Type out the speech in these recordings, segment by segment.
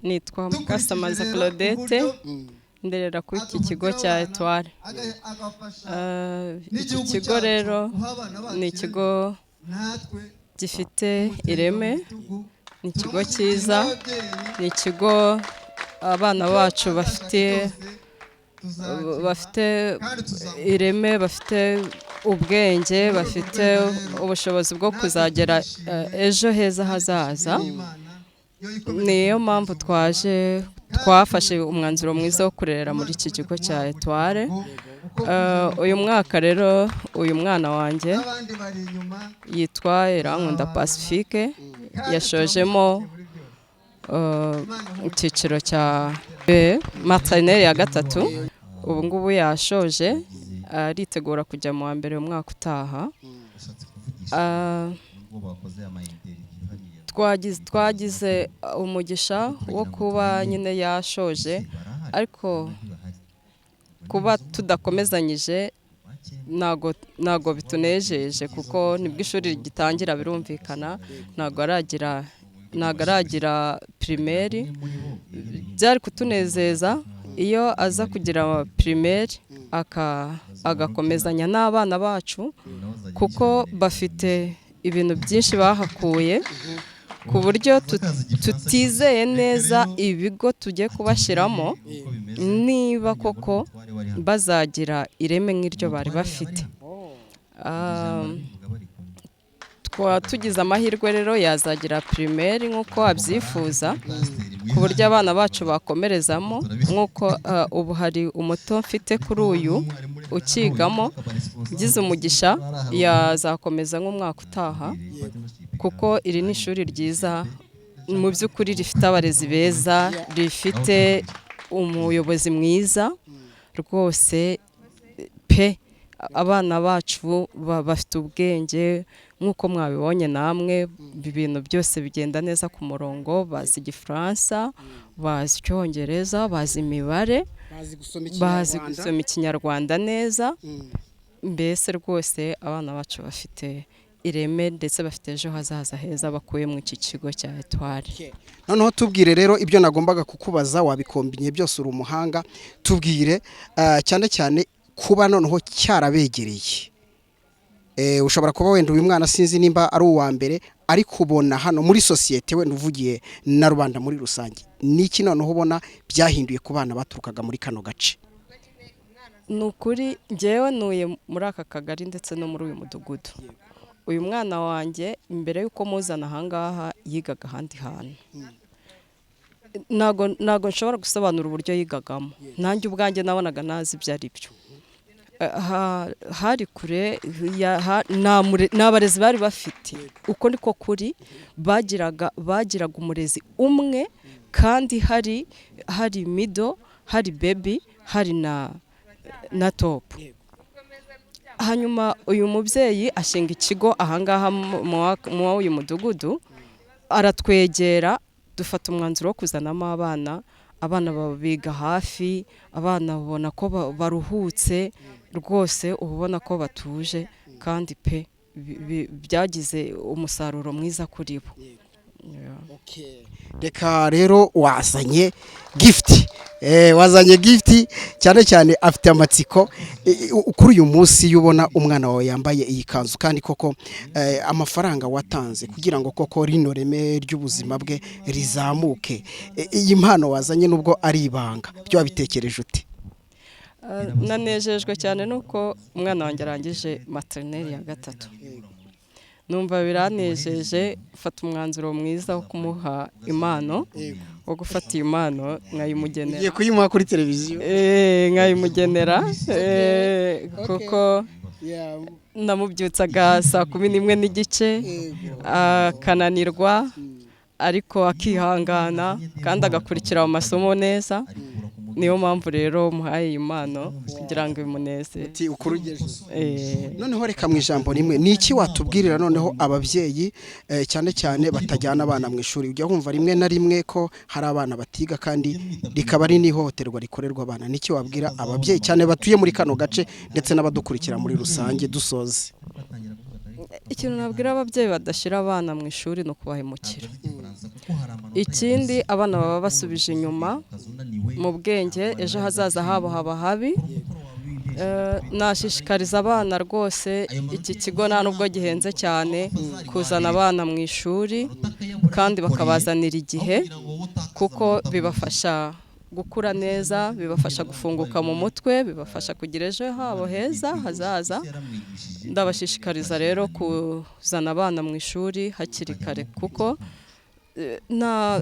Nitwa Mukasamaza Claudette nderera ku iki kigo cya Etoile. Iki kigo rero ni ikigo gifite ireme, ni ikigo cyiza, ni ikigo abana bacu bafite ireme, bafite ubwenge, bafite ubushobozi bwo kuzagera ejo heza hazaza. Niyo mpamvu twafashe umwanzuro mwiza wo kurera muri iki kigo cya Etoile. Uyu mwaka rero uyu mwana wanjye yitwa Irankunda Pacifique, yashojemo icyiciro cya maternelle ya gatatu. Ubu ngubu yashoje aritegura kujya mu wa mbere umwaka utaha. Twagize umugisha wo kuba nyine yashoje, ariko kuba tudakomezanyije ntago bitunejeje, kuko nibwo ishuri rigitangira. Birumvikana ntago aragira primaire. Byari kutunezeza iyo aza kugira primaire agakomezanya n'abana bacu, kuko bafite ibintu byinshi bahakuye ku buryo tutizeye neza ibigo tugiye kubashyiramo niba koko bazagira ireme nk'iryo bari bafite. Tugize amahirwe rero yazagira primaire nk'uko abyifuza ku buryo abana bacu bakomerezamo nk'uko ubu hari umuto mfite kuri uyu ukigamo, ugize umugisha yazakomeza nk'umwaka utaha kuko iri ni ishuri ryiza mu by'ukuri, rifite abarezi beza, rifite umuyobozi mwiza rwose pe. Abana bacu bafite ubwenge nk'uko mwabibonye namwe, ibintu byose bigenda neza ku murongo, bazi Igifaransa, bazi Icyongereza, bazi imibare, bazi gusoma Ikinyarwanda neza. Mbese rwose abana bacu bafite ireme ndetse bafite ejo hazaza heza bakuye mu iki kigo cya Etoile. Noneho tubwire rero ibyo nagombaga kukubaza, wabikombinye byose, uri umuhanga. Tubwire cyane cyane kuba noneho cyarabegereye. Ushobora kuba wenda uyu mwana sinzi nimba ari uwa mbere, ariko ubona hano muri societe we nuvugiye na rubanda muri rusange, niki noneho ubona byahinduye ku bana baturukaga muri kano gace? Nukuri njyewe nuye muri aka kagari ndetse no muri uyu mudugudu. Uyu mwana wanjye mbere yuko muzana ahangaha yigaga ahandi hantu. Nago nshobora gusobanura uburyo yigagamo. Nanjye ubwanjye nabonaga nazi ibyo ari byo. Hari kure n'abarezi bari bafite, uko niko kuri, bagiraga umurezi umwe, kandi hari middle, hari baby, hari na top. Hanyuma uyu mubyeyi ashinga ikigo ahangaha mu uyu mudugudu, aratwegera, dufata umwanzuro wo kuzanamo abana babiga hafi, abana babona ko baruhutse rwose, ubona ko batuje, kandi pe byagize umusaruro mwiza kuri bo. Reka rero wazanye gift, cyane cyane afite amatsiko kuri uyu munsi yubona umwana wawe yambaye iyi kanzu, kandi koko amafaranga watanze kugira ngo koko rino reme ry'ubuzima bwe rizamuke. Iyi mpano wazanye nubwo ari ibanga, byo wabitekereje ute? Nanejejwe cyane nuko umwana wanjye arangije maternelle ya 3. Numva biranejeje, ufata umwanzuro mwiza wo kumuha impano, wo gufata impano nkayimugenera. Ugiye kuyimuha kuri televiziyo? Nkayimugenera, kuko namubyutsaga saa 11:15, akananirwa ariko akihangana kandi agakurikira mu masomo neza. Niyo mpamvu rero muhaye impano kugira ngo bimuneze. Noneho reka mu ijambo rimwe, niki watubwirira noneho ababyeyi cyane cyane batajyana abana mu ishuri? Ujya wumva rimwe na rimwe ko hari abana batiga kandi rikaba ari n'ihohoterwa rikorerwa abana. Niki wabwira ababyeyi cyane batuye muri kano gace ndetse n'abadukurikira muri rusange dusoze? Ikintu nabwira ababyeyi badashyira abana mu ishuri no kubahemukira. Ikindi, abana baba basubije inyuma mu bwenge, ejo hazaza habo haba habi. Nashishikariza abana rwose, iki kigo nta nubwo gihenze cyane, kuzana abana mu ishuri kandi bakabazanira igihe, kuko bibafasha gukura neza, bibafasha gufunguka mu mutwe, bibafasha kugira ejo habo heza hazaza. Ndabashishikariza rero kuzana abana mu ishuri hakiri kare, kuko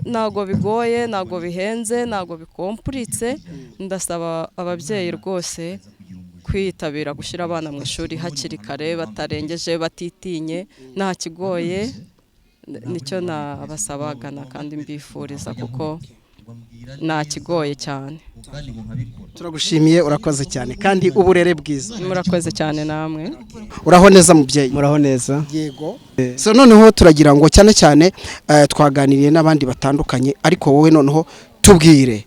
ntago bigoye, ntago bihenze, ntago bikompuritse. Ndasaba ababyeyi rwose kwitabira gushyira abana mu ishuri hakiri kare, batarengeje, batitinye, nta kigoye. Nicyo nabasabagana kandi mbifuriza, kuko nta kigoye cyane. Turagushimiye, urakoze cyane kandi uburere bwiza. Murakoze cyane namwe. Uraho neza mubyeyi? Muraho neza. Yego. So noneho turagira ngo cyane cyane twaganiriye n'abandi batandukanye, ariko wowe noneho tubwire,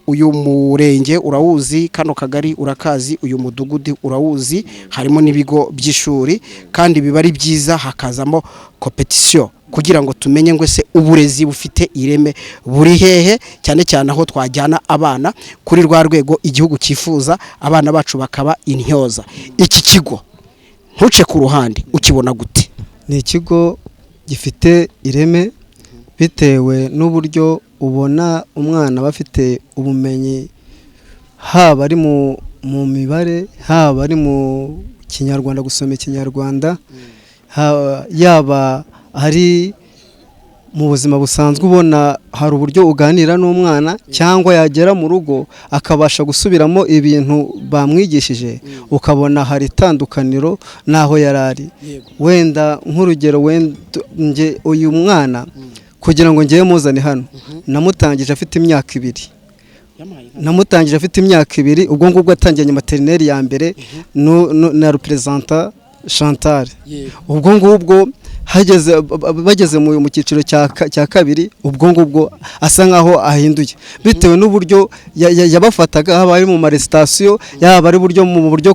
uyu murenge urawuzi, kano kagari urakazi, uyu mudugudu urawuzi, harimo n'ibigo by'ishuri kandi biba ari byiza hakazamo competition kugira ngo tumenye ngo se uburezi bufite ireme buri hehe, cyane cyane aho twajyana abana kuri rwa rwego igihugu cyifuza, abana bacu bakaba intyoza. Iki kigo ntuce ku ruhande ukibona gute? ni ikigo gifite ireme bitewe n'uburyo ubona umwana bafite ubumenyi, haba ari mu mibare, haba ari mu kinyarwanda, gusoma ikinyarwanda, yaba ari mu buzima busanzwe ubona hari uburyo uganira n'umwana, cyangwa yagera mu rugo akabasha gusubiramo ibintu bamwigishije, ukabona hari itandukaniro n'aho yari ari. Wenda nk'urugero, nge uyu mwana kugira ngo ngiye muzane hano namutangije afite imyaka 2, ubwo ngubwo atangiranye materineri ya mbere na representa Chantal. ubwo ngubwo bageze mu cyiciro cya kabiri, ubwo ngubwo asa nkaho ahinduye bitewe n'uburyo yabafataga, haba ari mu maresitation, yaba ari mu buryo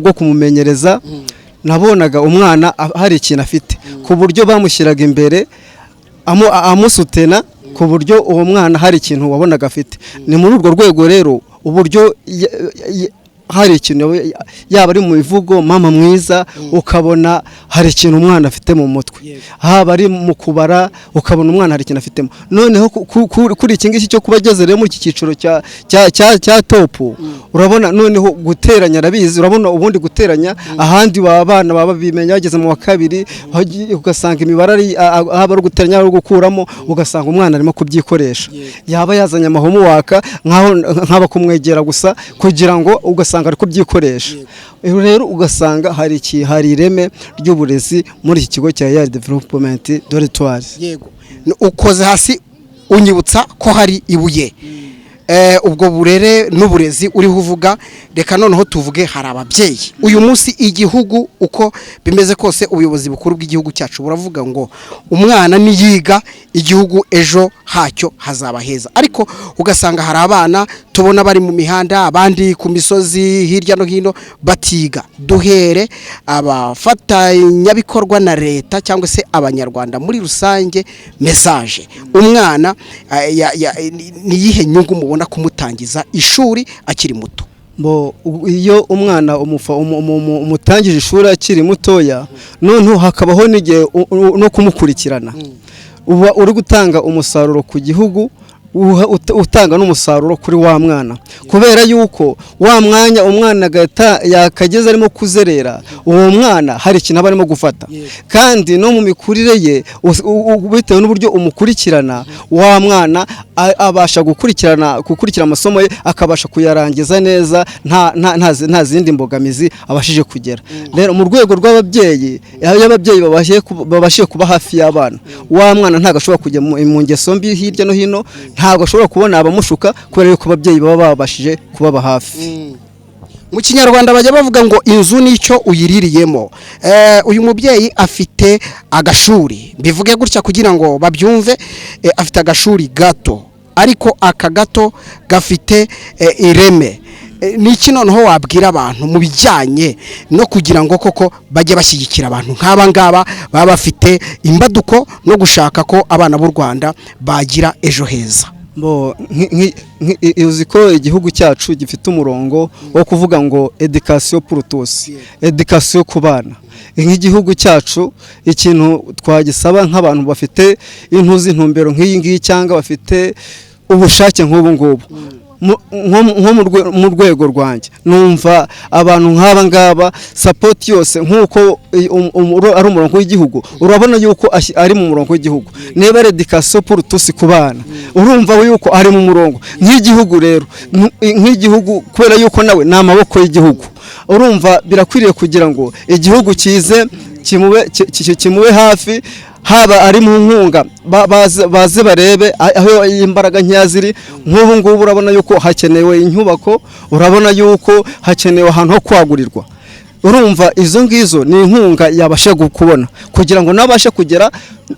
bwo kumumenyereza. Nabonaga umwana hari ikintu afite, ku buryo bamushyiraga imbere amusutena, ku buryo uwo mwana hari ikintu wabonaga afite. Ni muri urwo rwego rero uburyo hari ikintu, yaba ari mu bivugo mama mwiza, ukabona hari ikintu umwana afite mu mutwe, haba ari mu kubara ukabona umwana hari ikintu afitemo. Noneho kuri iki ngiki cyo kuba ageze rero muri iki cyiciro cya topu, urabona noneho guteranya arabizi. Urabona ubundi guteranya ahandi abana baba bimenya bageze mu wa 2, ugasanga imibare haba ari guteranya ari gukuramo, ugasanga umwana arimo kubyikoresha, yaba yazanye amahomo waka nk'aba kumwegera gusa kugira ngo ugasanga ari kubyikoresha. Rero ugasanga hari ireme ry'uburezi muri iki kigo cya Yard Development Dortoir. Yego, ukoze hasi unyibutsa ko hari ibuye. Ubwo burere n'uburezi uriho uvuga, reka noneho tuvuge hari ababyeyi. Uyu munsi igihugu uko bimeze kose, ubuyobozi bukuru bw'igihugu cyacu buravuga ngo umwana niyiga igihugu ejo hacyo hazaba heza, ariko ugasanga hari abana tubona bari mu mihanda, abandi ku misozi hirya no hino batiga. Duhere abafatanyabikorwa na leta cyangwa se abanyarwanda muri rusange, message umwana niyihe nyungu mubona kumutangiza ishuri akiri muto? Iyo umwana umutangije ishuri akiri mutoya, noneho hakabaho n'igihe no kumukurikirana, uba uri gutanga umusaruro ku gihugu, utanga n'umusaruro kuri wa mwana, kubera yuko wa mwanya umwana yakageze arimo kuzerera, uwo mwana hari ikintu aba arimo gufata. Kandi no mu mikurire ye bitewe n'uburyo umukurikirana, wa mwana abasha gukurikira amasomo ye, akabasha kuyarangiza neza nta zindi mbogamizi abashije kugera. Rero mu rwego rw'ababyeyi, y'ababyeyi babashije kuba hafi y'abana, wa mwana ntago ashobora kujya mu ngeso mbi hirya no hino, ntabwo ashobora kubona abamushuka, kubera yuko ababyeyi baba babashije kubaba hafi. Mu kinyarwanda bajya bavuga ngo inzu nicyo uyiririyemo. Uyu mubyeyi afite agashuri, bivuge gutya kugira ngo babyumve, afite agashuri gato, ariko aka gato gafite ireme. Niki noneho wabwira abantu mu bijyanye no kugira ngo koko bajye bashyigikira abantu nk'aba ngaba baba bafite imbaduko no gushaka ko abana b'u Rwanda bagira ejo heza? Uzi ko igihugu cyacu gifite umurongo wo kuvuga ngo education pour tous, education ku bana. Nk'igihugu cyacu ikintu twagisaba nk'abantu bafite intumbero nk'iyi ngiyi, cyangwa bafite ubushake nk'ubu ngubu, nko mu rwego rwanjye numva abantu nk'aba ngaba support yose, nk'uko ari umurongo w'igihugu, urabona yuko ari mu murongo w'igihugu. Niba education pour tous ku bana, urumva yuko ari mu murongo nk'igihugu. Rero nk'igihugu, kubera yuko nawe ni amaboko y'igihugu, urumva birakwiriye kugira ngo igihugu kize kimube hafi, haba ari mu nkunga baze barebe aho imbaraga nkeya ziri. Nk'ubu ngubu urabona yuko hakenewe inyubako, urabona yuko hakenewe ahantu ho kwagurirwa. Urumva izo ngizo ni inkunga yabasha kubona kugira ngo nabashe kugera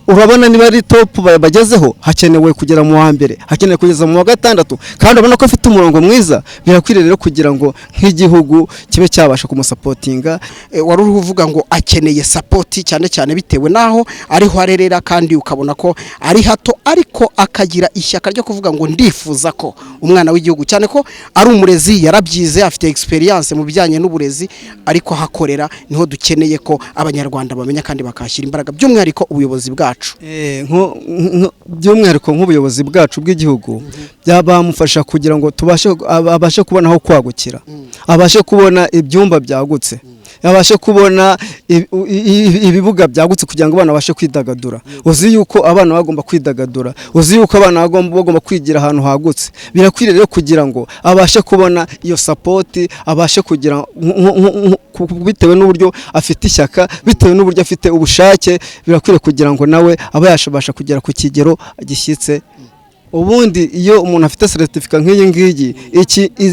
urabona niba ari top bagezeho hakenewe kugera mu wa mbere, hakenewe kugeza mu wa gatandatu, kandi urabona ko afite umurongo mwiza. Birakwiriye rero kugira ngo nk'igihugu kibe cyabasha kumusapotinga. Wari uri uvuga ngo akeneye sapoti cyane cyane bitewe naho ariho arerera, kandi ukabona ko ari hato ariko akagira ishyaka ryo kuvuga ngo ndifuza ko umwana w'igihugu, cyane ko ari umurezi yarabyize afite experience mu bijyanye n'uburezi, ariko hakorera niho dukeneye ko abanyarwanda bamenya kandi bakashyira imbaraga, by'umwihariko ubuyobozi bwacu. By'umwihariko nk'ubuyobozi bwacu bw'igihugu byabamufasha kugira ngo abashe kubona aho kwagukira, abashe kubona ibyumba byagutse, abashe kubona ibibuga byagutse kugira ngo abana babashe kwidagadura. Uzi yuko abana bagomba kwidagadura, uzi yuko abana bagomba kwigira ahantu hagutse. Birakwiriye rero kugira ngo abashe kubona iyo sapoti, abashe kugira bitewe n'uburyo afite ishyaka, bitewe n'uburyo afite ubushake, birakwiriye kugira ngo nawe aba yashabasha kugera ku kigero gishyitse. Ubundi iyo umuntu afite certificate nk'iyi ngiyi,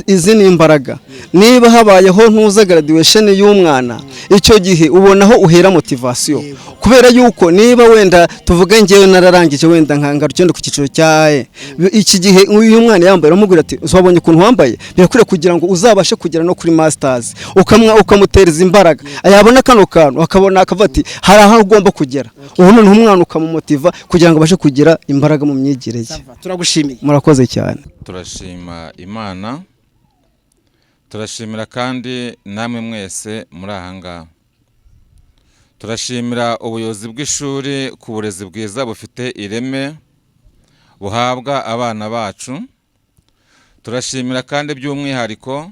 izi ni imbaraga. Niba habayeho ntuza graduation y'umwana, icyo gihe ubonaho uhera motivation, kubera yuko niba wenda tuvuge ngewe nararangije wenda nkangarukye ku kiciro cyae, iki gihe uyu mwana yambaye uramubwira ati uzabonye ukuntu wambaye, birakwiriye kugira ngo uzabashe kugera no kuri masters, ukamutereza imbaraga. Ayabona kano kantu akabona akavuga ati hari aho ugomba kugera. Ubu none umwana ukamumotiva kugira ngo abashe kugira imbaraga mu myigire ye. Turagushimiye. Murakoze cyane. Turashima Imana, turashimira kandi namwe mwese muri ahanga. Turashimira ubuyobozi bw'ishuri ku burezi bwiza bufite ireme buhabwa abana bacu. Turashimira kandi by'umwihariko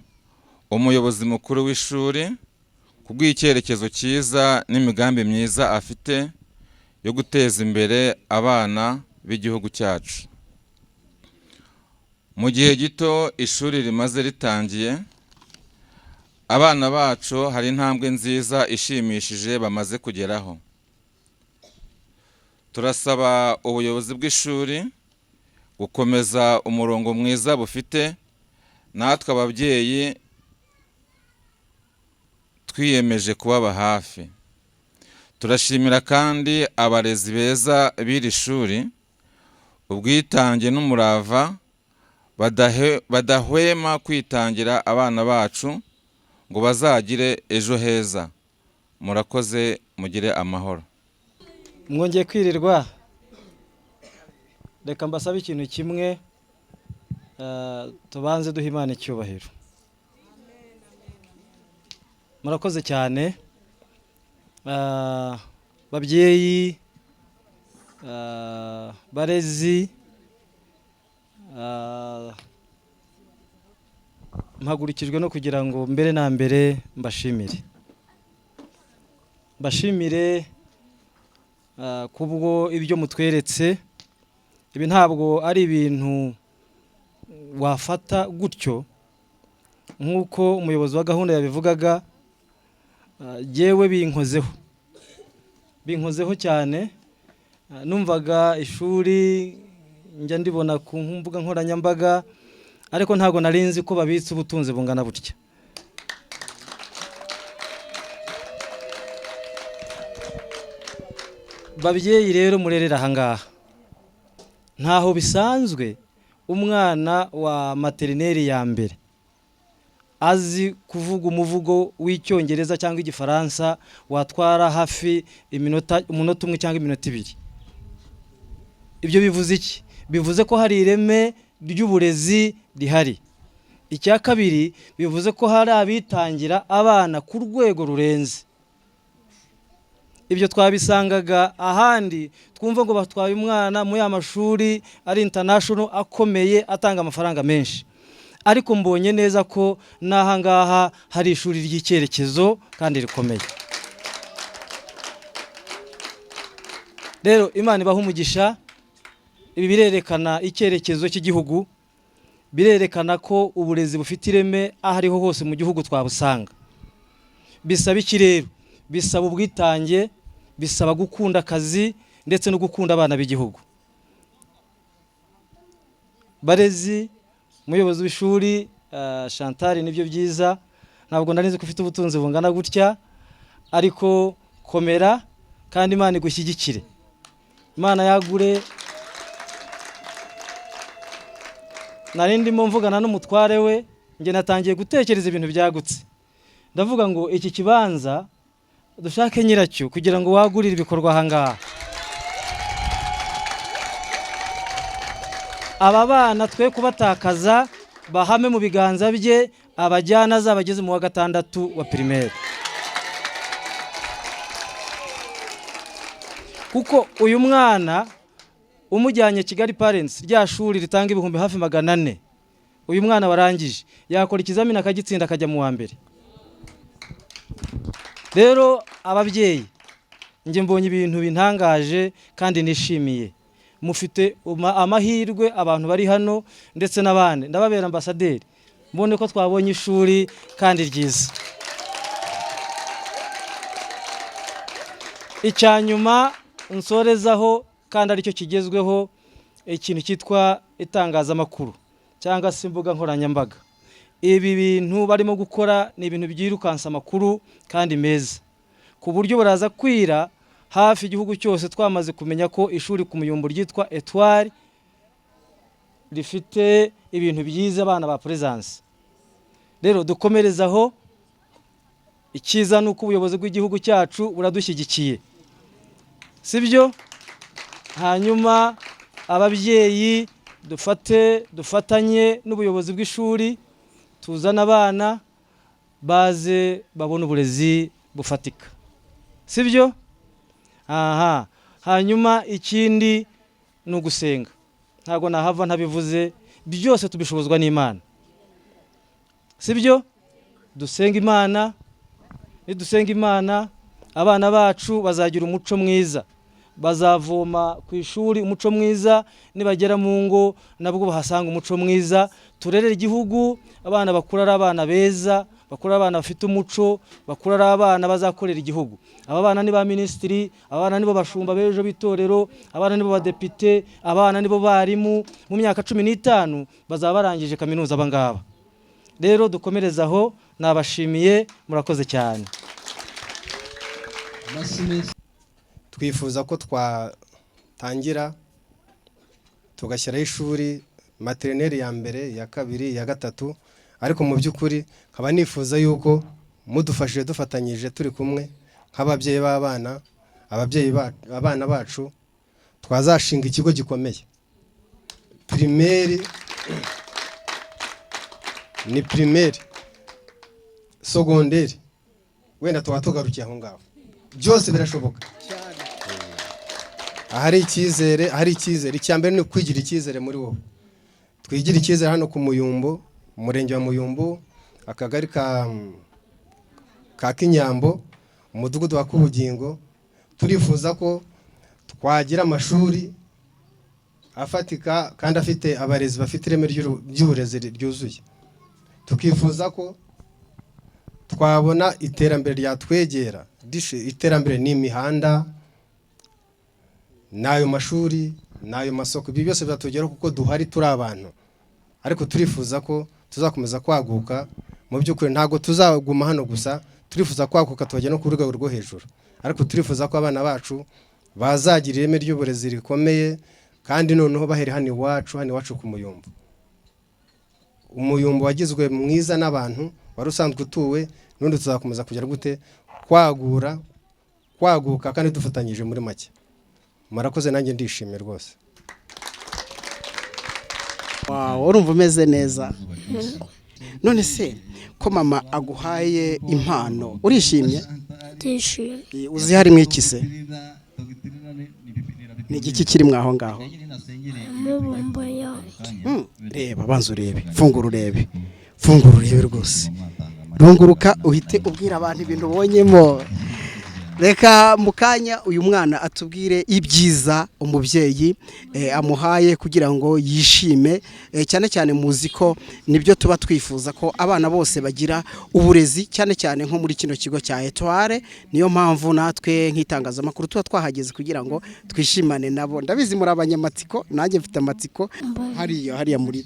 umuyobozi mukuru w'ishuri kubw'icyerekezo cyiza n'imigambi myiza afite yo guteza imbere abana b'igihugu cyacu. Mu gihe gito ishuri rimaze ritangiye, abana bacu hari intambwe nziza ishimishije bamaze kugeraho. Turasaba ubuyobozi bw'ishuri gukomeza umurongo mwiza bufite, natwe ababyeyi twiyemeje kubaba hafi. Turashimira kandi abarezi beza b'iri shuri, ubwitange n'umurava badahwema kwitangira abana bacu ngo bazagire ejo heza. Murakoze, mugire amahoro. Mwongeye kwirirwa, reka mbasabe ikintu kimwe, tubanze duha Imana icyubahiro. Murakoze cyane babyeyi, barezi, mpagurikijwe no kugira ngo mbere na mbere mbashimire kubwo ibyo mutweretse. Ibi ntabwo ari ibintu wafata gutyo nk'uko umuyobozi wa gahunda yabivugaga. Yewe binkozeho cyane. Numvaga ishuri njya ndibona ku mbuga nkoranyambaga, ariko ntabwo nari nzi ko babitse ubutunzi bungana butya. Babyeyi rero murerera ahangaha, ntaho bisanzwe umwana wa materineri ya mbere azi kuvuga umuvugo w'icyongereza cyangwa igifaransa watwara hafi umunota umwe cyangwa iminota ibiri. Ibyo bivuze iki? Bivuze ko hari ireme ry'uburezi rihari. Icya kabiri, bivuze ko hari abitangira abana ku rwego rurenze. Ibyo twabisangaga ahandi, twumva ngo batwaye umwana mu y'amashuri ari international akomeye atanga amafaranga menshi. Ariko mbonye neza ko n'ahangaha hari ishuri ry'icyerekezo kandi rikomeye. Rero Imana ibaha umugisha. Ibi birerekana icyerekezo cy'igihugu, birerekana ko uburezi bufite ireme aho ariho hose mu gihugu twabusanga. Bisaba iki rero? Bisaba ubwitange, bisaba gukunda akazi ndetse no gukunda abana b'igihugu. Barezi, umuyobozi w'ishuri Chantal, nibyo byiza. Ntabwo nari nzi ko ufite ubutunzi bungana gutya, ariko komera kandi Imana igushyigikire. Imana yagure. Nari ndimo mvugana n'umutware we, nge natangiye gutekereza ibintu byagutse. Ndavuga ngo iki kibanza dushake nyiracyo kugira ngo wagurire ibikorwa ahangaha. Aba bana twe kubatakaza, bahame mu biganza bye, abajyana azabageze mu wa 6 wa primaire. Kuko uyu mwana umujyanye Kigali Parents, rya shuri ritanga ibihumbi hafi 400, uyu mwana warangije yakora ikizamini akagitsinda akajya mu wa mbere. Rero ababyeyi, nge mbonye ibintu bintangaje kandi nishimiye. Mufite amahirwe abantu bari hano ndetse n'abandi, ndababera ambasaderi, mbone ko twabonye ishuri kandi ryiza. Icyanyuma nsorezaho kandi aricyo kigezweho, ikintu cyitwa itangazamakuru cyangwa se imbuga nkoranyambaga. Ibi bintu barimo gukora ni ibintu byirukansa amakuru kandi meza, ku buryo baraza kwira hafi igihugu cyose twamaze kumenya ko ishuri ku Muyumbu ryitwa Etoile rifite ibintu byiza abana ba presence. Rero dukomerezaho, ikiza nuko ubuyobozi bw'igihugu cyacu buradushyigikiye, sibyo? Hanyuma ababyeyi dufatanye n'ubuyobozi bw'ishuri, tuzana abana baze babona uburezi bufatika, sibyo? Aha, hanyuma ikindi ni ugusenga. Ntago nahava ntabivuze, byose tubishobozwa n'Imana, sibyo? Dusenga Imana, nidusenga Imana abana bacu bazagira umuco mwiza, bazavoma ku ishuri umuco mwiza, nibagera mu ngo nabwo bahasanga umuco mwiza. Turerere igihugu, abana bakura ari abana beza, bakura abana bafite umuco, bakura ari abana bazakorera igihugu. Aba bana ni ba minisitiri, abana nibo bashumba bejo bitorero, abana nibo badepite, abana nibo barimu. Mu myaka 15 bazaba barangije kaminuza abangaba. Rero dukomerezaho, nabashimiye, murakoze cyane. Twifuza ko twatangira tugashyiraho ishuri materineri ya mbere, ya kabiri, ya gatatu, ariko mu by'ukuri nkaba nifuza yuko mudufashije dufatanyije turi kumwe nk'ababyeyi b'abana, abana bacu, twazashinga ikigo gikomeye. Primaire ni primaire, secondaire wenda tugarukiye aho ngaho, byose birashoboka. Hari icyizere, icyambere ni kwigira icyizere muri wowe. Twigira icyizere hano ku Muyumbu, umurenge wa Muyumbu, akagari ka Kinyambo, umudugudu wa Kubugingo. Turifuza ko twagira amashuri afatika kandi afite abarezi bafite ireme ry'uburezi ryuzuye. Tukifuza ko twabona iterambere ryatwegera. Iterambere ni imihanda, nayo mashuri, nayo masoko, ibi byose byatugeraho kuko duhari turi abantu. Ariko turifuza ko tuzakomeza kwaguka, mu by'ukuri ntago tuzaguma hano gusa, turifuza kwaguka tubagera no ku rwego rwo hejuru. Ariko turifuza ko abana bacu bazagira ireme ry'uburezi rikomeye, kandi noneho baheri hano iwacu ku Muyumbu. Umuyumbu wagizwe mwiza n'abantu, wari usanzwe utuwe, n'undi tuzakomeza kugera gute kwaguka kandi dufatanyije muri make. Murakoze, nanjye ndishimye rwose. Wow, urumva umeze neza. None se ko mama aguhaye impano urishimye? Ndishimye. Uzi harimo iki se? Ni igiki kiri mwaho ngaho? Amabombo yanjye. Reba, banza urebe, fungura urebe rwose. Runguruka uhite ubwira abantu ibintu ubonyemo. Reka mukanya uyu mwana atubwire ibyiza umubyeyi amuhaye kugira ngo yishime, cyane cyane muzi ko nibyo tuba twifuza ko abana bose bagira uburezi, cyane cyane nko muri kino kigo cya Etoile. Niyo mpamvu natwe nk'itangazamakuru tuba twahageze kugira ngo twishimane nabo. Ndabizi muri abanyamatsiko, nanjye mfite amatsiko. Hariya muri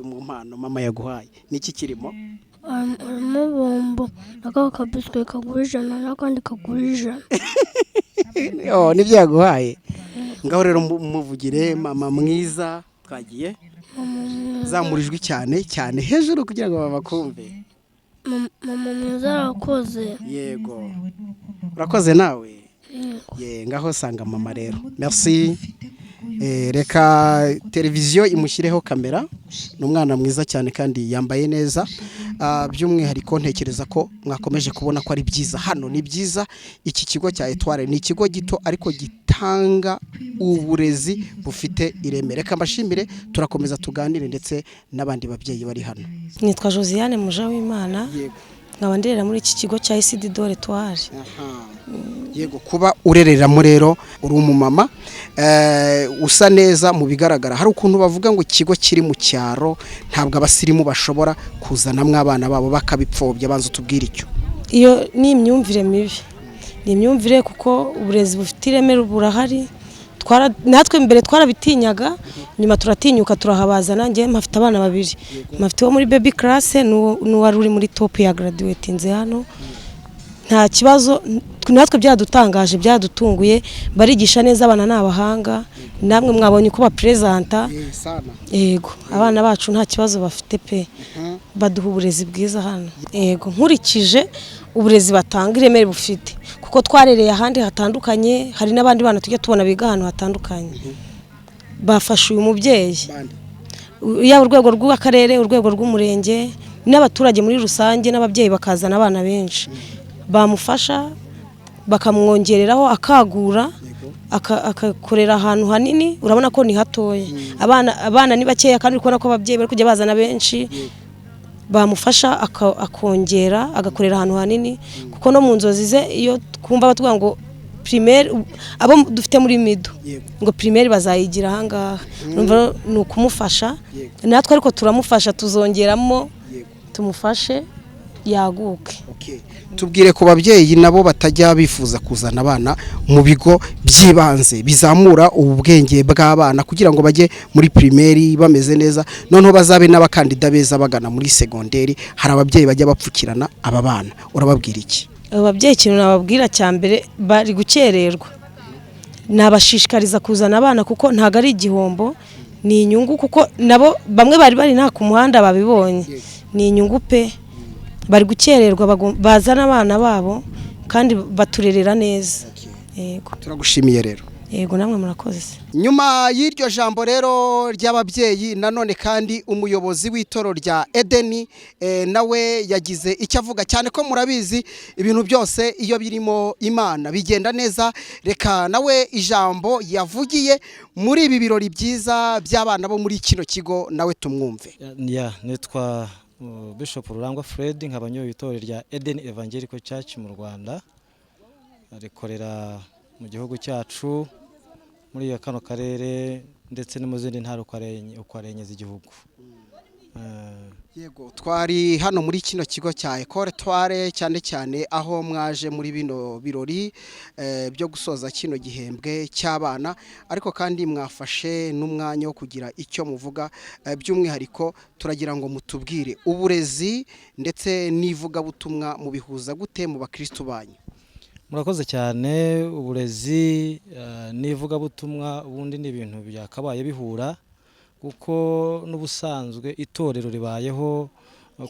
mu mpano mama yaguhaye niki kirimo? Amabombo nakabiswe kagura 100 n'akandi kagura 100. Nibyo yaguhaye. ngaho rero muvugire mama mwiza twagiye zamura ijwi cyane cyane hejuru kugira ngo babakumve. mama mwiza arakoze. Yego urakoze nawe. Ye ngaho sanga mama rero merci. Reka televiziyo imushyireho kamera. Ni umwana mwiza cyane kandi yambaye neza. By'umwihariko ntekereza ko mwakomeje kubona ko ari byiza. Hano ni byiza, iki kigo cya Etoile ni ikigo gito ariko gitanga uburezi bufite ireme. Reka mbashimire, turakomeza tuganire ndetse n'abandi babyeyi bari hano. Nitwa Josiane Mujawimana, nkaba nderera muri iki kigo cya Isidore Etoile. Yego, kuba urereramo rero uri umumama usa neza mu bigaragara. Hari ukuntu bavuga ngo ikigo kiri mu cyaro ntabwo abasirimu bashobora kuzanamwe abana babo bakabipfobya. Banza tubwire icyo. Iyo ni imyumvire mibi, ni imyumvire kuko uburezi bufite ireme burahari. Natwe mbere twarabitinyaga, nyuma turatinyuka turahabazana. Njye mpafite abana babiri, mpafite wo muri baby class n'uwari uri muri top ya graduatinze hano. Nta kibazo, natwe byadutangaje, byadutunguye. Barigisha neza, abana n'abahanga. Namwe mwabonye uko bapresenta. Yego, abana bacu nta kibazo bafite pe, baduha uburezi bwiza hano. Yego, nkurikije uburezi batanga ireme bufite, kuko twarereye ahandi hatandukanye. Hari n'abandi bana tujya tubona biga ahantu hatandukanye. Bafasha uyu mubyeyi, yaba urwego rw'akarere, urwego rw'umurenge n'abaturage muri rusange, n'ababyeyi bakazana abana benshi. Bamufasha bakamwongereraho akagura, akakorera ahantu hanini. Urabona ko ni hatoya, abana ni bakeya kandi urabona ko ababyeyi bari kujya bazana benshi. Bamufasha akongera agakorera ahantu hanini, kuko no mu nzozi ze iyo twumva batubwira ngo primaire, abo dufite muri mido ngo primaire bazayigira ahangaha, numva ni ukumufasha. Natwe ariko turamufasha, tuzongeramo tumufashe yaguke. Tubwire ku babyeyi nabo batajya bifuza kuzana abana mu bigo by'ibanze bizamura ubwenge bw'abana kugira ngo bajye muri primaire bameze neza, noneho bazabe n'abakandida beza bagana muri segonderi. Hari ababyeyi bajya bapfukirana aba bana, urababwira iki? Ababyeyi ikintu nababwira cya mbere, bari gukererwa. Nabashishikariza kuzana abana kuko ntago ari igihombo, ni inyungu, kuko nabo bamwe bari nta ku muhanda babibonye. Ni inyungu pe, bari gukererwa, bazana abana babo kandi baturerera neza. Yego, turagushimiye rero. Yego, namwe murakoze. Nyuma y'iryo jambo rero ry'ababyeyi, nanone kandi umuyobozi w'itoro rya Edeni nawe yagize icyo avuga, cyane ko murabizi ibintu byose iyo birimo Imana bigenda neza. Reka nawe ijambo yavugiye muri ibi birori byiza by'abana bo muri kino kigo nawe tumwumve. Nitwa Bishop Rurangwa Fred, nk'abanyoye itorero rya Eden Evangelical Church mu Rwanda, rikorera mu gihugu cyacu muri kano karere ndetse no mu zindi ntara uko arenyeza igihugu. Yego, twari hano muri kino kigo cya Etoile cyane cyane aho mwaje muri bino birori byo gusoza kino gihembwe cy'abana, ariko kandi mwafashe n'umwanya wo kugira icyo muvuga. By'umwihariko turagira ngo mutubwire uburezi ndetse n'ivugabutumwa mubihuza gute mu bakristo banyu? Murakoze cyane. Uburezi n'ivugabutumwa ubundi ni ibintu byakabaye bihura, kuko n'ubusanzwe itorero ribayeho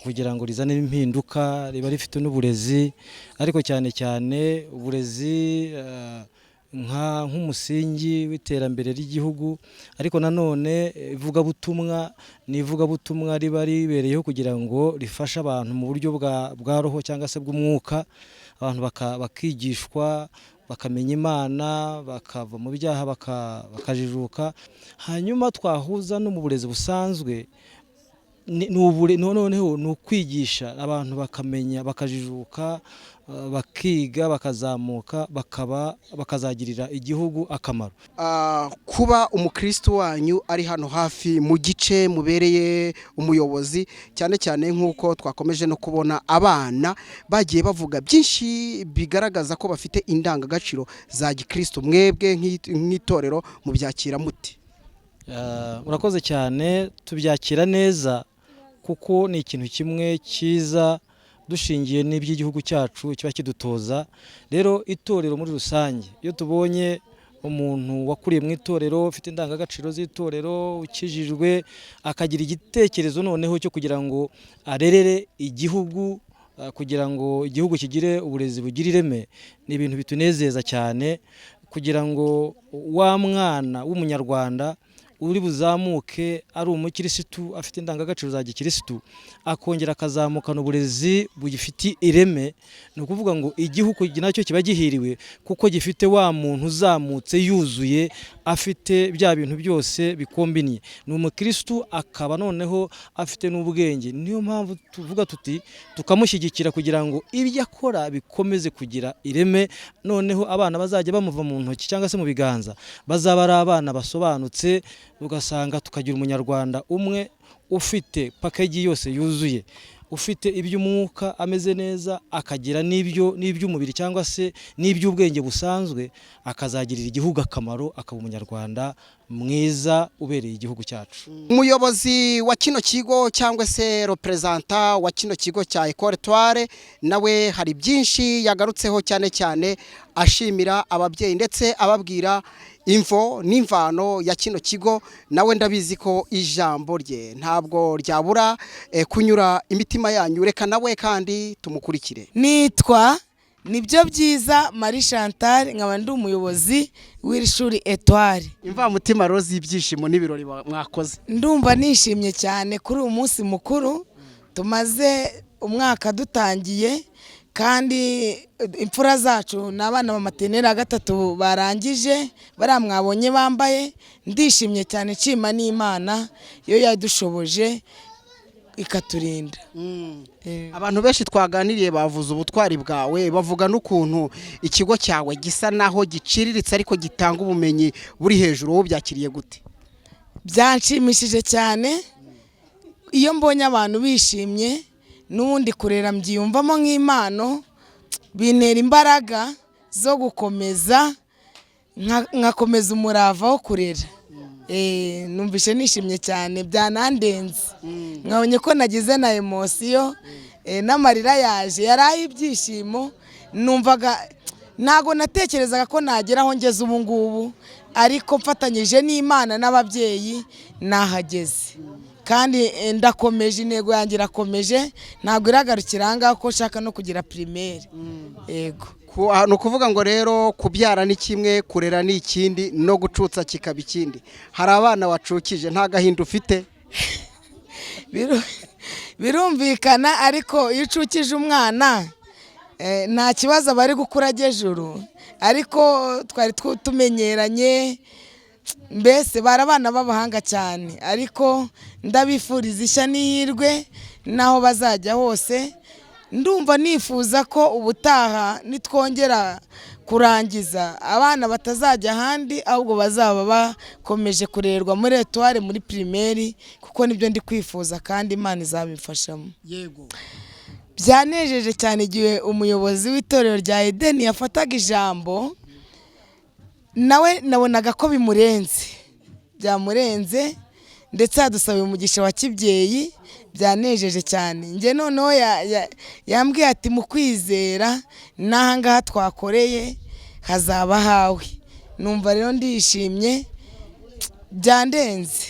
kugira ngo rizane impinduka, riba rifite n'uburezi, ariko cyane cyane uburezi nk'umusingi w'iterambere ry'igihugu. Ariko nanone ivugabutumwa n'ivugabutumwa riba ribereyeho kugira ngo rifashe abantu mu buryo bwa roho cyangwa se bw'umwuka, abantu bakigishwa, bakamenya Imana, bakava mu byaha bakajijuka. Hanyuma twahuza no mu burezi busanzwe, noneho ni ukwigisha abantu bakamenya, bakajijuka, bakiga, bakazamuka, bakazagirira igihugu akamaro. Kuba umukristo wanyu ari hano hafi mu gice mubereye umuyobozi, cyane cyane nk'uko twakomeje no kubona abana bagiye bavuga byinshi bigaragaza ko bafite indangagaciro za gikristo, mwebwe nk'itorero mubyakira muti? Urakoze cyane, tubyakira neza kuko ni ikintu kimwe cyiza dushingiye n'iby'igihugu cyacu kiba kidutoza. Rero itorero muri rusange, iyo tubonye umuntu wakuriye mu itorero ufite indangagaciro z'itorero ukijijwe akagira igitekerezo noneho cyo kugira ngo arerere igihugu kugira ngo igihugu kigire uburezi bugira ireme ni ibintu bitunezeza cyane kugira ngo wa mwana w'umunyarwanda uri buzamuke ari umukirisitu afite indangagaciro za gikirisitu akongera akazamukana uburezi bugifite ireme ni ukuvuga ngo igihugu nacyo kiba gihiriwe kuko gifite wa muntu uzamutse yuzuye afite bya bintu byose bikombiniye ni umukirisitu akaba noneho afite n'ubwenge niyo mpamvu tuvuga tuti tukamushyigikira kugira ngo ibyo akora bikomeze kugira ireme noneho abana bazajya bamuva mu ntoki cyangwa se mu biganza bazaba ari abana basobanutse ugasanga tukagira umunyarwanda umwe ufite pakeji yose yuzuye ufite iby'umwuka ameze neza akagira n'iby'umubiri cyangwa se n'iby'ubwenge busanzwe akazagirira igihugu akamaro akaba umunyarwanda mwiza ubereye igihugu cyacu. Umuyobozi wa kino kigo cyangwa se representa wa kino kigo cya Ecole Etoile nawe hari byinshi yagarutseho cyane cyane ashimira ababyeyi ndetse ababwira imvo n'imvano ya kino kigo nawe ndabizi ko ijambo rye ntabwo ryabura kunyura imitima yanyu reka nawe kandi tumukurikire. Nitwa nibyo byiza Marie Chantal nkaba ndi umuyobozi w'iri shuri Etoile. Imva mutima rozi ibyishimo n'ibirori mwakoze. Ndumva nishimye cyane kuri uyu munsi mukuru tumaze umwaka dutangiye kandi imfura zacu n'abana ba maternelle ya gatatu barangije baramwabonye bambaye ndishimye cyane cima n'Imana yo yadushoboje ikaturinda. Abantu benshi twaganiriye bavuze ubutwari bwawe bavuga n'ukuntu ikigo cyawe gisa naho giciriritse ariko gitanga ubumenyi buri hejuru wowe byakiriye gute? Byanshimishije cyane iyo mbonye abantu bishimye n'ubundi kurera mbyiyumvamo nk'impano bintera imbaraga zo gukomeza nkakomeza umurava wo kurera. Numvishe nishimye cyane byanandenze nkabonye ko nagize na emotion n'amarira yaje yari ibyishimo numvaga ntago natekerezaga ko nagera aho ngeze ubu ngubu ariko mfatanyije n'Imana n'ababyeyi nahageze kandi ndakomeje intego yanjye irakomeje ntabwo iragarukira ahangaha ko nshaka no kugira primaire. Yego no kuvuga ngo rero kubyara ni kimwe kurera ni ikindi no gucutsa kikaba ikindi. Hari abana wacukije nta gahinda ufite? Birumvikana ariko iyo ucukije umwana nta kibazo bari gukura agejuru ariko twari tumenyeranye mbese barabana b'abahanga cyane ariko ndabifuriza ishya n'ihirwe naho bazajya hose. Ndumva nifuza ko ubutaha nitwongera kurangiza abana batazajya ahandi ahubwo bazaba bakomeje kurerwa muri Etoile muri primaire kuko nibyo ndi kwifuza kandi Imana izabimfashamo. Yego byanejeje cyane igihe umuyobozi w'itorero rya Eden yafataga ijambo nawe nabonaga ko byamurenze ndetse adusaba umugisha wa kibyeyi byanejeje cyane. Nge noneho yambwiye ati mu kwizera n'ahangaha twakoreye hazaba hawe. Numva rero ndishimye byandenze.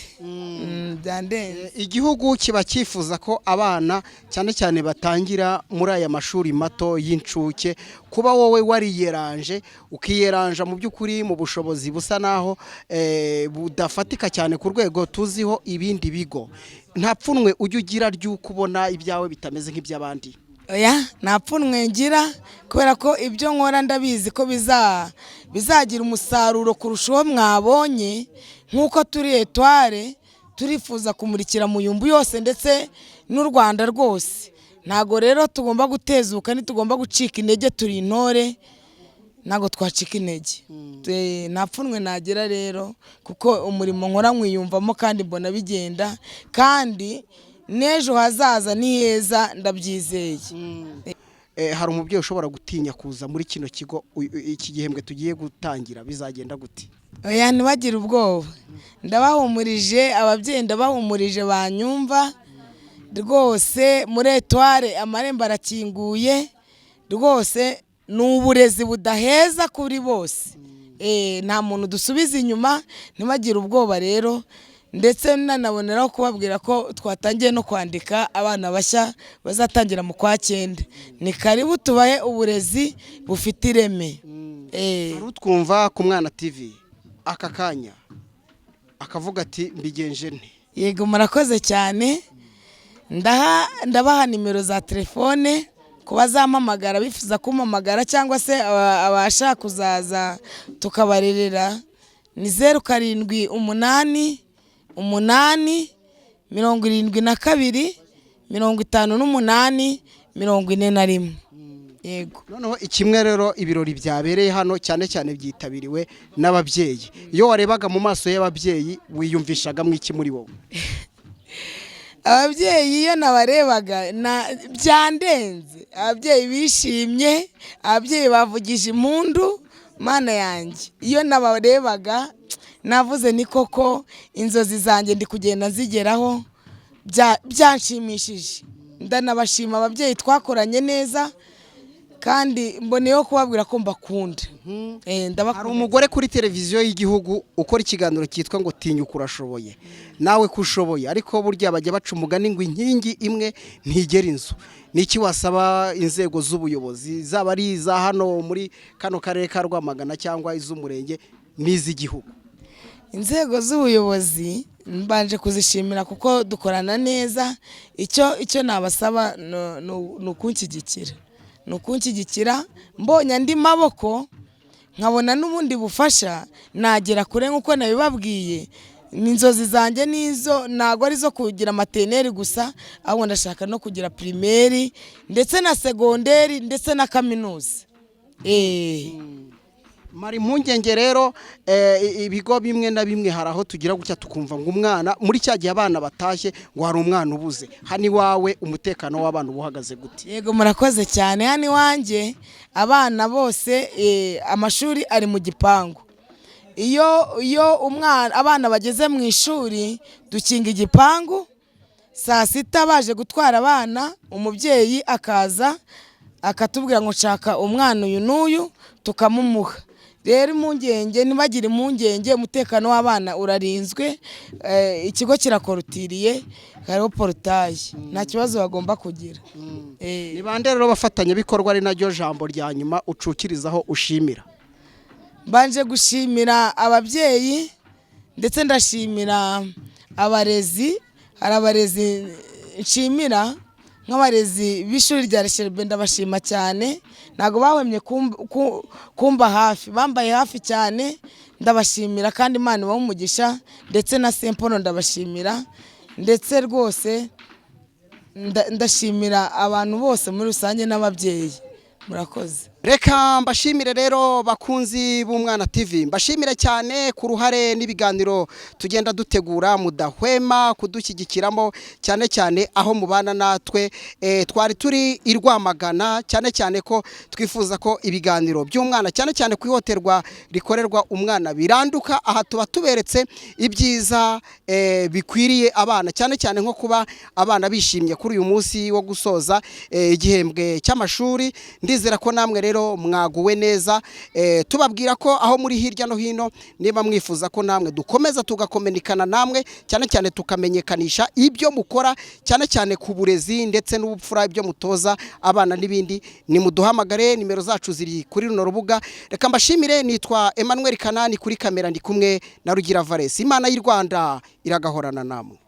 Igihugu kiba cyifuza ko abana cyane cyane batangira muri aya mashuri mato y'incuke kuba wowe wariyeranje ukiyeranja mu by'ukuri mu bushobozi busa naho budafatika cyane ku rwego tuziho ibindi bigo nta pfunwe ujye ugira ry'uko ubona ibyawe bitameze nk'iby'abandi? Oya nta pfunwe ngira kubera ko ibyo nkora ndabizi ko bizagira umusaruro kurusha uwo mwabonye nk'uko turi Etoile turifuza kumurikira mu yumbu yose ndetse n'u Rwanda rwose. Ntago rero tugomba gutezuka ntitugomba gucika intege turi intore ntago twacika intege. Nta pfunwe nagira rero kuko umurimo nkora mwiyumvamo kandi mbona bigenda kandi n'ejo hazaza ni heza ndabyizeye. Hari umubyeyi ushobora gutinya kuza muri kino kigo iki gihembwe tugiye gutangira bizagenda gute? Oya ntibagire ubwoba ndabahumurije ababyeyi ndabahumurije banyumva rwose muri Etoile amarembo arakinguye rwose ni uburezi budaheza kuri bose. nta muntu dusubiza inyuma, ntibagire ubwoba rero. Ndetse nanaboneraho kubabwira ko twatangiye no kwandika abana bashya bazatangira mu kwa 9. Ni karibu tubahe uburezi bufite ireme. Twumva ku Mwana TV aka kanya akavuga ati mbigenje nte. Yego murakoze cyane. Ndabaha nimero za telefone ku bazampamagara bifuza kumpamagara cyangwa se abashaka kuzaza tukabarerera. Ni 0788 8 72 58 41. Yego. Noneho ikimwe rero ibirori byabereye hano cyane cyane byitabiriwe n'ababyeyi. Iyo warebaga mu maso y'ababyeyi wiyumvishaga mwiki muri wowe? Ababyeyi iyo nabarebaga byandenze. Ababyeyi bishimye, ababyeyi bavugije impundu, mana yanjye. Iyo nabarebaga navuze ni koko inzozi zanjye ndi kugenda zigeraho, byanshimishije. Ndanabashima ababyeyi twakoranye neza kandi mboneyeho kubabwira ko mbakunda. Hari umugore kuri televiziyo y'igihugu ukora ikiganiro cyitwa ngo tinyuka urashoboye. Nawe kushoboye, ariko burya bajya baca umugani ngo inkingi imwe ntigera inzu. Niki wasaba inzego z'ubuyobozi zaba ari za hano muri kano karere ka Rwamagana cyangwa iz'umurenge n'iz'igihugu? Inzego z'ubuyobozi mbanje kuzishimira kuko dukorana neza. Icyo nabasaba ni ukunshyigikira, mbonye andi maboko nkabona n'ubundi bufasha nagera kure nk'uko nabibabwiye. Inzozi zanjye nizo, ntago ari zo kugira maternelle gusa, ahubwo ndashaka no kugira primaire ndetse na secondaire ndetse na kaminuza. Mari impungenge rero ibigo bimwe na bimwe haraho tugira gutya tukumva ngo umwana muri cya gihe abana batashye ngo hari umwana ubuze. Hani wawe umutekano w'abana ubuhagaze gute? Yego murakoze cyane. Hani wanjye abana bose amashuri ari mu gipangu. Iyo abana bageze mu ishuri dukinga igipangu, saa 6 baje gutwara abana umubyeyi akaza akatubwira ngo nshaka umwana uyu n'uyu tukamumuha. Rero impungenge ntibagire impungenge, umutekano w'abana urarinzwe. Ikigo kirakorutiriye, hariho porutaye, nta kibazo bagomba kugira. Ni bande rero bafatanya bikorwa ari naryo jambo rya nyuma ucukirizaho ushimira? Mbanje gushimira ababyeyi ndetse ndashimira abarezi. Hari abarezi nshimira nk'abarezi b'ishuri rya Resherbe, ndabashima cyane. Ntago bahwemye kumba hafi, bambaye hafi cyane, ndabashimira kandi Imana ibahe umugisha. Ndetse na Sempono ndabashimira, ndetse rwose ndashimira abantu bose muri rusange n'ababyeyi. Murakoze. Reka mbashimire rero bakunzi b'Umwana TV, mbashimire cyane ku ruhare n'ibiganiro tugenda dutegura, mudahwema kudushyigikiramo cyane cyane aho mubana natwe. Twari turi i Rwamagana, cyane cyane ko twifuza ko ibiganiro by'umwana cyane cyane ku ihoterwa rikorerwa umwana biranduka. Aha tuba tuberetse ibyiza bikwiriye abana, cyane cyane nko kuba abana bishimye kuri uyu munsi wo gusoza igihembwe cy'amashuri. Ndizera ko namwe rero mwaguwe neza. Tubabwira ko aho muri hirya no hino, niba mwifuza ko namwe dukomeza tugakomenikana namwe, cyane cyane tukamenyekanisha ibyo mukora, cyane cyane ku burezi ndetse n'ubupfura, ibyo mutoza abana n'ibindi, ni muduhamagare. Nimero zacu ziri kuri runo rubuga. Reka mbashimire. Nitwa Emmanuel Kanani, kuri kamera ndi kumwe na Rugira Valens. Imana y'u Rwanda iragahorana namwe.